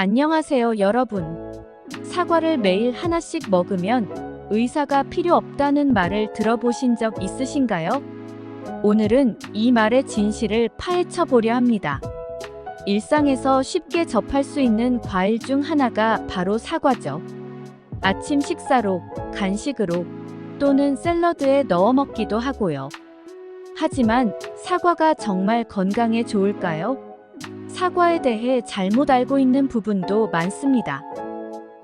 안녕하세요, 여러분. 사과를 매일 하나씩 먹으면 의사가 필요 없다는 말을 들어보신 적 있으신가요? 오늘은 이 말의 진실을 파헤쳐 보려 합니다. 일상에서 쉽게 접할 수 있는 과일 중 하나가 바로 사과죠. 아침 식사로, 간식으로, 또는 샐러드에 넣어 먹기도 하고요. 하지만 사과가 정말 건강에 좋을까요? 사과에 대해 잘못 알고 있는 부분도 많습니다.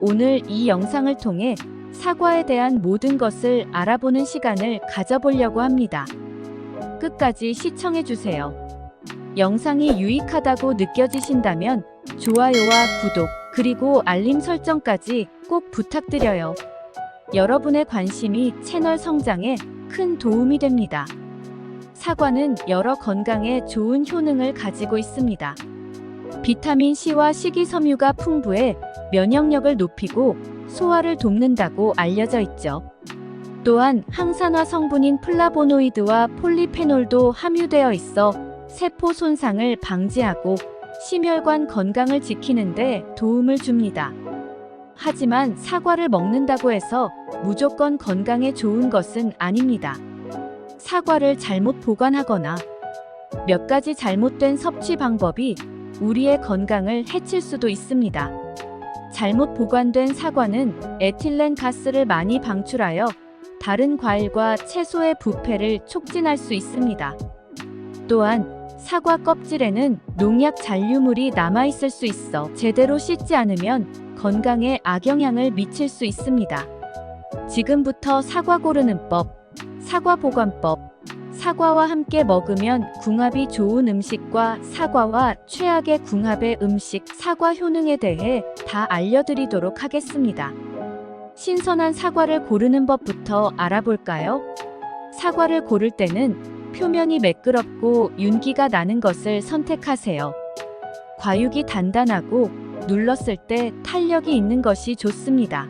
오늘 이 영상을 통해 사과에 대한 모든 것을 알아보는 시간을 가져보려고 합니다. 끝까지 시청해주세요. 영상이 유익하다고 느껴지신다면 좋아요와 구독, 그리고 알림 설정까지 꼭 부탁드려요. 여러분의 관심이 채널 성장에 큰 도움이 됩니다. 사과는 여러 건강에 좋은 효능을 가지고 있습니다. 비타민C와 식이섬유가 풍부해 면역력을 높이고 소화를 돕는다고 알려져 있죠. 또한 항산화 성분인 플라보노이드와 폴리페놀도 함유되어 있어 세포 손상을 방지하고 심혈관 건강을 지키는 데 도움을 줍니다. 하지만 사과를 먹는다고 해서 무조건 건강에 좋은 것은 아닙니다. 사과를 잘못 보관하거나 몇 가지 잘못된 섭취 방법이 우리의 건강을 해칠 수도 있습니다. 잘못 보관된 사과는 에틸렌 가스를 많이 방출하여 다른 과일과 채소의 부패를 촉진할 수 있습니다. 또한 사과 껍질에는 농약 잔류물이 남아있을 수 있어 제대로 씻지 않으면 건강에 악영향을 미칠 수 있습니다. 지금부터 사과 고르는 법, 사과 보관법, 사과와 함께 먹으면 궁합이 좋은 음식과 사과와 최악의 궁합의 음식, 사과 효능에 대해 다 알려드리도록 하겠습니다. 신선한 사과를 고르는 법부터 알아볼까요? 사과를 고를 때는 표면이 매끄럽고 윤기가 나는 것을 선택하세요. 과육이 단단하고 눌렀을 때 탄력이 있는 것이 좋습니다.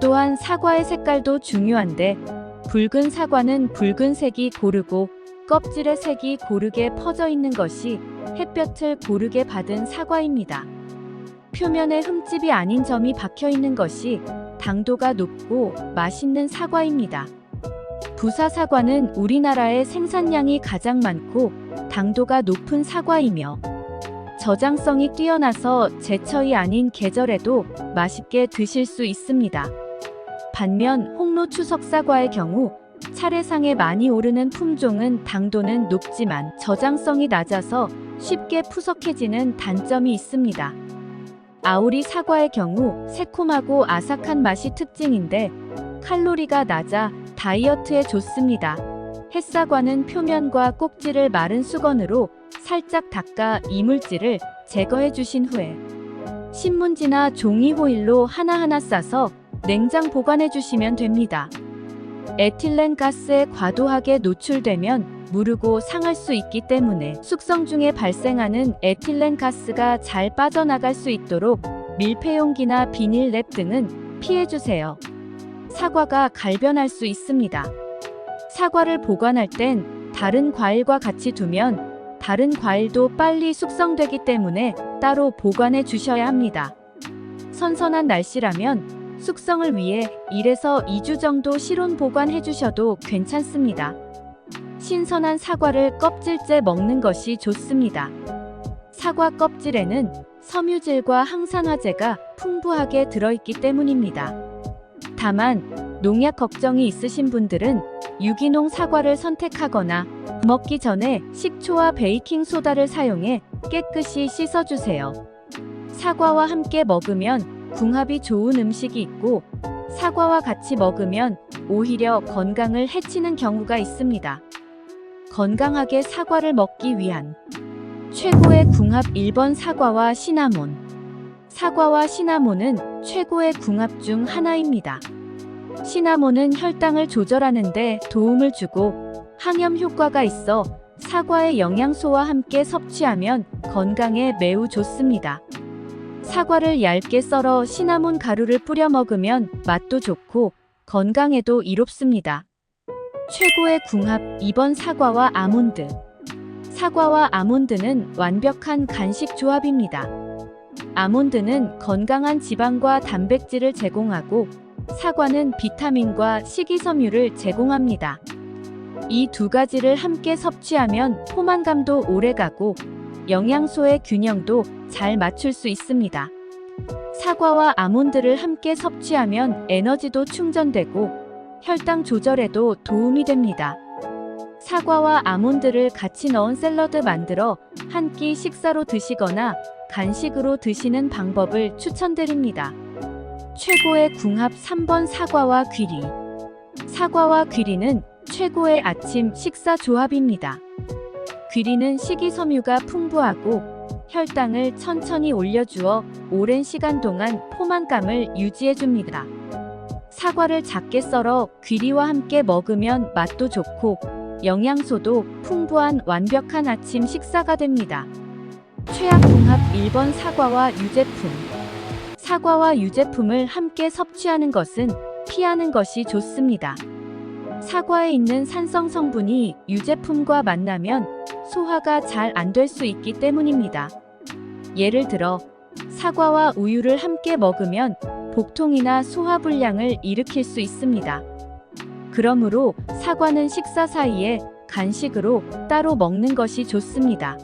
또한 사과의 색깔도 중요한데 붉은 사과는 붉은색이 고르고 껍질의 색이 고르게 퍼져 있는 것이 햇볕을 고르게 받은 사과입니다. 표면에 흠집이 아닌 점이 박혀 있는 것이 당도가 높고 맛있는 사과입니다. 부사 사과는 우리나라의 생산량이 가장 많고 당도가 높은 사과이며 저장성이 뛰어나서 제철이 아닌 계절에도 맛있게 드실 수 있습니다. 반면 홍로 추석 사과의 경우 차례상에 많이 오르는 품종은 당도는 높지만 저장성이 낮아서 쉽게 푸석해지는 단점이 있습니다. 아오리 사과의 경우 새콤하고 아삭한 맛이 특징인데 칼로리가 낮아 다이어트에 좋습니다. 햇사과는 표면과 꼭지를 마른 수건으로 살짝 닦아 이물질을 제거해 주신 후에 신문지나 종이 호일로 하나하나 싸서 냉장 보관해 주시면 됩니다. 에틸렌 가스에 과도하게 노출되면 무르고 상할 수 있기 때문에 숙성 중에 발생하는 에틸렌 가스가 잘 빠져나갈 수 있도록 밀폐용기나 비닐랩 등은 피해 주세요. 사과가 갈변할 수 있습니다. 사과를 보관할 땐 다른 과일과 같이 두면 다른 과일도 빨리 숙성되기 때문에 따로 보관해 주셔야 합니다. 선선한 날씨라면 숙성을 위해 1에서 2주 정도 실온 보관해 주셔도 괜찮습니다. 신선한 사과를 껍질째 먹는 것이 좋습니다. 사과 껍질에는 섬유질과 항산화제가 풍부하게 들어있기 때문입니다. 다만 농약 걱정이 있으신 분들은 유기농 사과를 선택하거나 먹기 전에 식초와 베이킹 소다를 사용해 깨끗이 씻어주세요. 사과와 함께 먹으면 궁합이 좋은 음식이 있고 사과와 같이 먹으면 오히려 건강을 해치는 경우가 있습니다. 건강하게 사과를 먹기 위한 최고의 궁합 1번 사과와 시나몬. 사과와 시나몬은 최고의 궁합 중 하나입니다. 시나몬은 혈당을 조절하는 데 도움을 주고 항염 효과가 있어 사과의 영양소와 함께 섭취하면 건강에 매우 좋습니다. 사과를 얇게 썰어 시나몬 가루를 뿌려 먹으면 맛도 좋고 건강에도 이롭습니다. 최고의 궁합 2번 사과와 아몬드. 사과와 아몬드는 완벽한 간식 조합입니다. 아몬드는 건강한 지방과 단백질을 제공하고 사과는 비타민과 식이섬유를 제공합니다. 이 두 가지를 함께 섭취하면 포만감도 오래가고 영양소의 균형도 잘 맞출 수 있습니다. 사과와 아몬드를 함께 섭취하면 에너지도 충전되고 혈당 조절에도 도움이 됩니다. 사과와 아몬드를 같이 넣은 샐러드 만들어 한 끼 식사로 드시거나 간식으로 드시는 방법을 추천드립니다. 최고의 궁합 3번 사과와 귀리. 사과와 귀리는 최고의 아침 식사 조합입니다. 귀리는 식이섬유가 풍부하고 혈당을 천천히 올려주어 오랜 시간 동안 포만감을 유지해줍니다. 사과를 작게 썰어 귀리와 함께 먹으면 맛도 좋고 영양소도 풍부한 완벽한 아침 식사가 됩니다. 최악 궁합 1번 사과와 유제품. 사과와 유제품을 함께 섭취하는 것은 피하는 것이 좋습니다. 사과에 있는 산성 성분이 유제품과 만나면 소화가 잘 안 될 수 있기 때문입니다. 예를 들어 사과와 우유를 함께 먹으면 복통이나 소화불량을 일으킬 수 있습니다. 그러므로 사과는 식사 사이에 간식으로 따로 먹는 것이 좋습니다.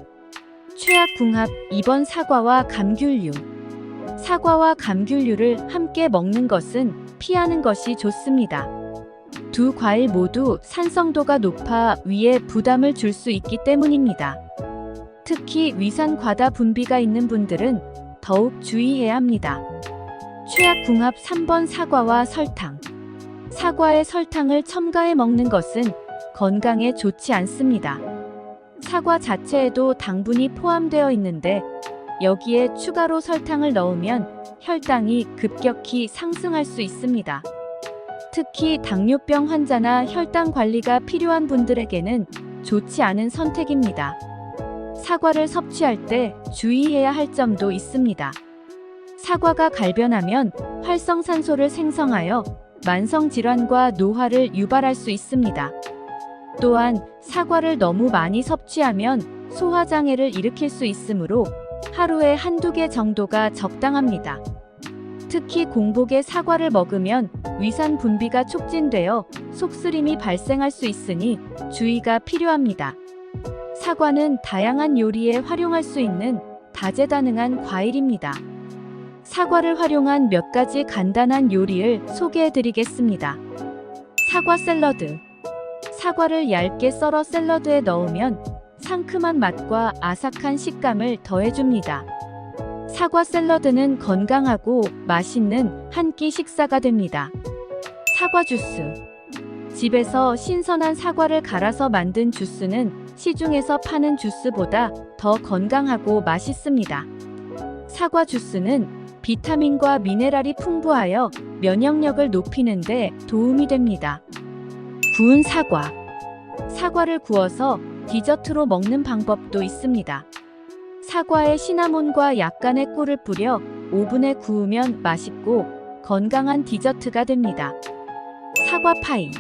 최악 궁합 2번 사과와 감귤류. 사과와 감귤류를 함께 먹는 것은 피하는 것이 좋습니다. 두 과일 모두 산성도가 높아 위에 부담을 줄 수 있기 때문입니다. 특히 위산 과다 분비가 있는 분들은 더욱 주의해야 합니다. 최악 궁합 3번 사과와 설탕. 사과에 설탕을 첨가해 먹는 것은 건강에 좋지 않습니다. 사과 자체에도 당분이 포함되어 있는데 여기에 추가로 설탕을 넣으면 혈당이 급격히 상승할 수 있습니다. 특히 당뇨병 환자나 혈당 관리가 필요한 분들에게는 좋지 않은 선택입니다. 사과를 섭취할 때 주의해야 할 점도 있습니다. 사과가 갈변하면 활성산소를 생성하여 만성질환과 노화를 유발할 수 있습니다. 또한 사과를 너무 많이 섭취하면 소화장애를 일으킬 수 있으므로 하루에 한두 개 정도가 적당합니다. 특히 공복에 사과를 먹으면 위산 분비가 촉진되어 속쓰림이 발생할 수 있으니 주의가 필요합니다. 사과는 다양한 요리에 활용할 수 있는 다재다능한 과일입니다. 사과를 활용한 몇 가지 간단한 요리를 소개해 드리겠습니다. 사과 샐러드. 사과를 얇게 썰어 샐러드에 넣으면 상큼한 맛과 아삭한 식감을 더해줍니다. 사과 샐러드는 건강하고 맛있는 한 끼 식사가 됩니다. 사과 주스. 집에서 신선한 사과를 갈아서 만든 주스는 시중에서 파는 주스보다 더 건강하고 맛있습니다. 사과 주스는 비타민과 미네랄이 풍부하여 면역력을 높이는 데 도움이 됩니다. 구운 사과. 사과를 구워서 디저트로 먹는 방법도 있습니다. 사과에 시나몬과 약간의 꿀을 뿌려 오븐에 구우면 맛있고 건강한 디저트가 됩니다. 사과 파이.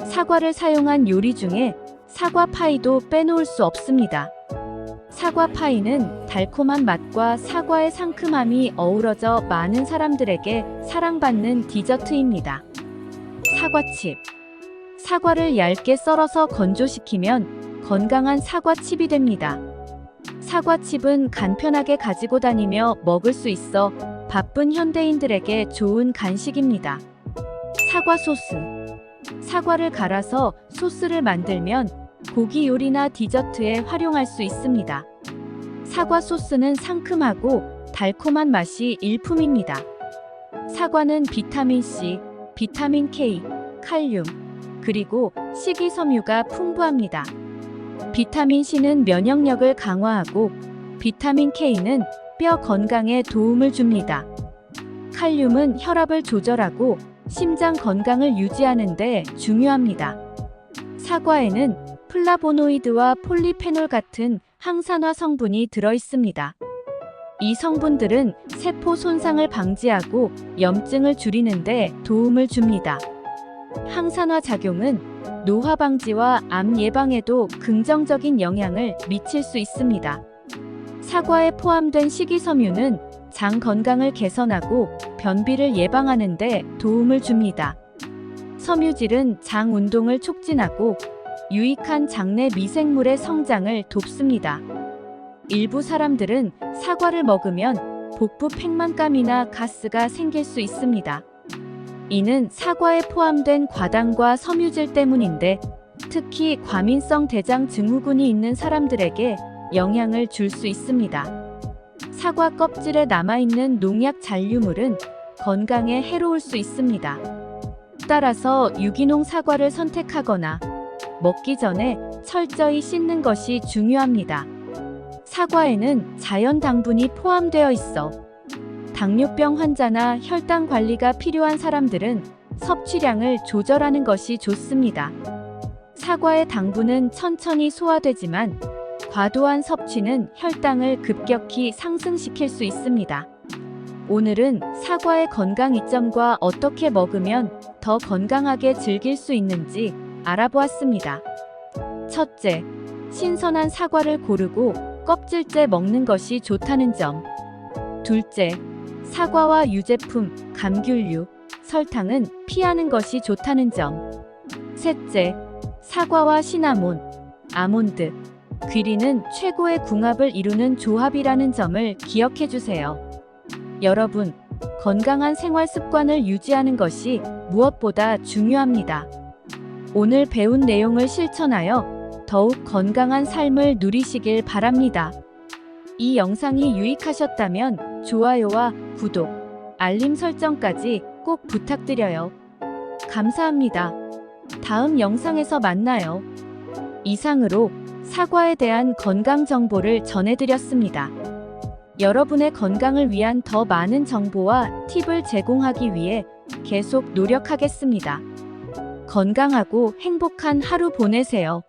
사과를 사용한 요리 중에 사과 파이도 빼놓을 수 없습니다. 사과 파이는 달콤한 맛과 사과의 상큼함이 어우러져 많은 사람들에게 사랑받는 디저트입니다. 사과칩. 사과를 얇게 썰어서 건조시키면 건강한 사과칩이 됩니다. 사과칩은 간편하게 가지고 다니며 먹을 수 있어 바쁜 현대인들에게 좋은 간식입니다. 사과 소스. 사과를 갈아서 소스를 만들면 고기 요리나 디저트에 활용할 수 있습니다. 사과 소스는 상큼하고 달콤한 맛이 일품입니다. 사과는 비타민 C, 비타민 K, 칼륨, 그리고 식이섬유가 풍부합니다. 비타민 C는 면역력을 강화하고 비타민 K는 뼈 건강에 도움을 줍니다. 칼륨은 혈압을 조절하고 심장 건강을 유지하는 데 중요합니다. 사과에는 플라보노이드와 폴리페놀 같은 항산화 성분이 들어있습니다. 이 성분들은 세포 손상을 방지하고 염증을 줄이는 데 도움을 줍니다. 항산화 작용은 노화 방지와 암 예방에도 긍정적인 영향을 미칠 수 있습니다. 사과에 포함된 식이섬유는 장 건강을 개선하고 변비를 예방하는 데 도움을 줍니다. 섬유질은 장 운동을 촉진하고 유익한 장내 미생물의 성장을 돕습니다. 일부 사람들은 사과를 먹으면 복부 팽만감이나 가스가 생길 수 있습니다. 이는 사과에 포함된 과당과 섬유질 때문인데, 특히 과민성 대장 증후군이 있는 사람들에게 영향을 줄 수 있습니다. 사과 껍질에 남아있는 농약 잔류물은 건강에 해로울 수 있습니다. 따라서 유기농 사과를 선택하거나 먹기 전에 철저히 씻는 것이 중요합니다. 사과에는 자연 당분이 포함되어 있어 당뇨병 환자나 혈당 관리가 필요한 사람들은 섭취량을 조절하는 것이 좋습니다. 사과의 당분은 천천히 소화되지만 과도한 섭취는 혈당을 급격히 상승시킬 수 있습니다. 오늘은 사과의 건강 이점과 어떻게 먹으면 더 건강하게 즐길 수 있는지 알아보았습니다. 첫째, 신선한 사과를 고르고 껍질째 먹는 것이 좋다는 점. 둘째, 사과와 유제품, 감귤류, 설탕은 피하는 것이 좋다는 점. 셋째, 사과와 시나몬, 아몬드, 귀리는 최고의 궁합을 이루는 조합이라는 점을 기억해 주세요. 여러분, 건강한 생활 습관을 유지하는 것이 무엇보다 중요합니다. 오늘 배운 내용을 실천하여 더욱 건강한 삶을 누리시길 바랍니다. 이 영상이 유익하셨다면 좋아요와 구독, 알림 설정까지 꼭 부탁드려요. 감사합니다. 다음 영상에서 만나요. 이상으로 사과에 대한 건강 정보를 전해드렸습니다. 여러분의 건강을 위한 더 많은 정보와 팁을 제공하기 위해 계속 노력하겠습니다. 건강하고 행복한 하루 보내세요.